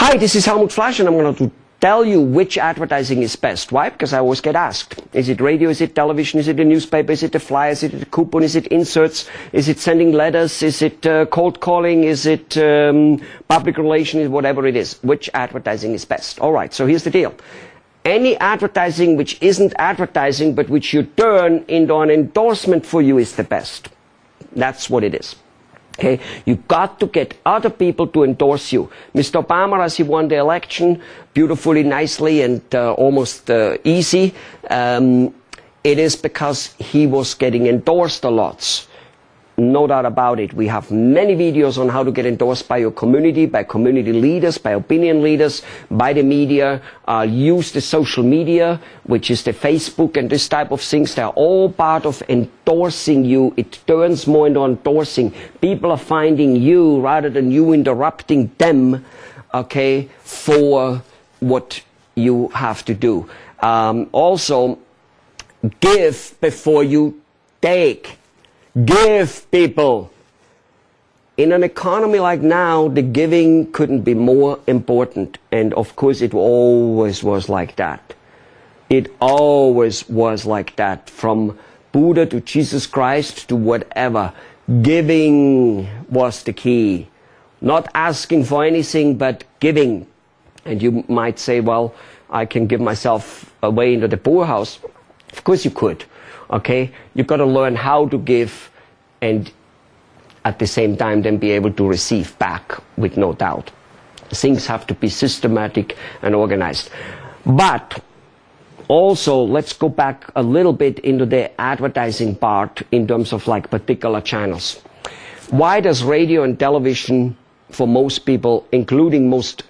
Hi, this is Helmut Flasch, and I'm going to tell you which advertising is best. Why? Because I always get asked. Is it radio? Is it television? Is it a newspaper? Is it a flyer? Is it a coupon? Is it inserts? Is it sending letters? Is it cold calling? Is it public relations? Whatever it is. Which advertising is best? All right, so here's the deal. Any advertising which isn't advertising but which you turn into an endorsement for you is the best. That's what it is. Okay, you got to get other people to endorse you. Mr. Obama, as he won the election beautifully, nicely, and almost easy, it is because he was getting endorsed a lot. No doubt about it. We have many videos on how to get endorsed by your community, by community leaders, by opinion leaders, by the media. Use the social media, which is the Facebook and this type of things. They're all part of endorsing you. It turns more into endorsing. People are finding you rather than you interrupting them, okay, for what you have to do. Also, give before you take. Give, people. In an economy like now, the giving couldn't be more important. And of course, it always was like that. It always was like that. From Buddha to Jesus Christ to whatever. Giving was the key. Not asking for anything, but giving. And you might say, well, I can give myself away into the poorhouse. Of course you could. Okay, you've got to learn how to give and at the same time then be able to receive back with no doubt. Things have to be systematic and organized. But also, let's go back a little bit into the advertising part in terms of like particular channels. Why does radio and television for most people, including most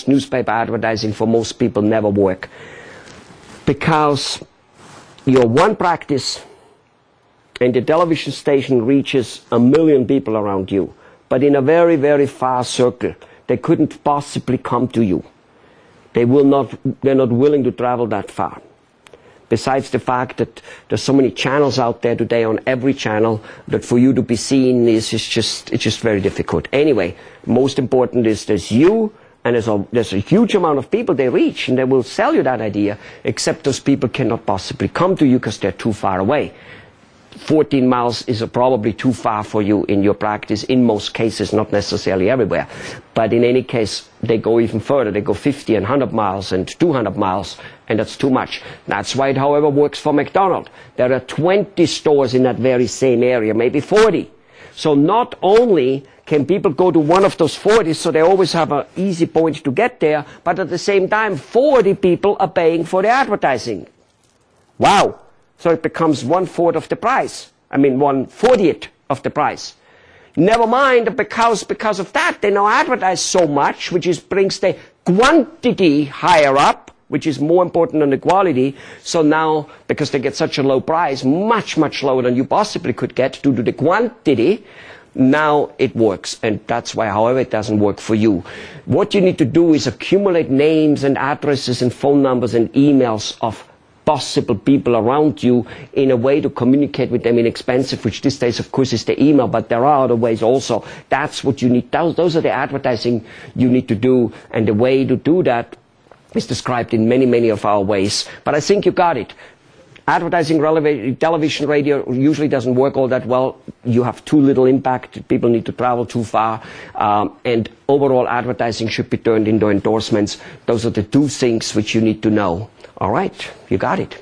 newspaper advertising for most people, never work? Because your one practice and the television station reaches 1 million people around you, but in a very, very far circle. They couldn't possibly come to you. They're not willing to travel that far. Besides the fact that there's so many channels out there today on every channel that for you to be seen it's just very difficult. Anyway, most important is there's you. And there's a huge amount of people they reach, and they will sell you that idea, except those people cannot possibly come to you because they're too far away. 14 miles is probably too far for you in your practice, in most cases, not necessarily everywhere. But in any case, they go even further. They go 50 and 100 miles and 200 miles, and that's too much. That's why it, however, works for McDonald's. There are 20 stores in that very same area, maybe 40. So not only can people go to one of those 40, so they always have an easy point to get there, but at the same time, 40 people are paying for the advertising. Wow. So it becomes 1/4 of the price. I mean, 1/40th of the price. Never mind, because of that, they now advertise so much, which brings the quantity higher up, which is more important than the quality. So now, because they get such a low price, much, much lower than you possibly could get due to the quantity, now it works. And that's why, however, it doesn't work for you. What you need to do is accumulate names and addresses and phone numbers and emails of possible people around you in a way to communicate with them inexpensive, which these days, of course, is the email, but there are other ways also. That's what you need. Those are the advertising you need to do, and the way to do that is described in many, many of our ways. But I think you got it. Advertising, television, radio usually doesn't work all that well. You have too little impact. People need to travel too far. And overall advertising should be turned into endorsements. Those are the two things which you need to know. All right, you got it.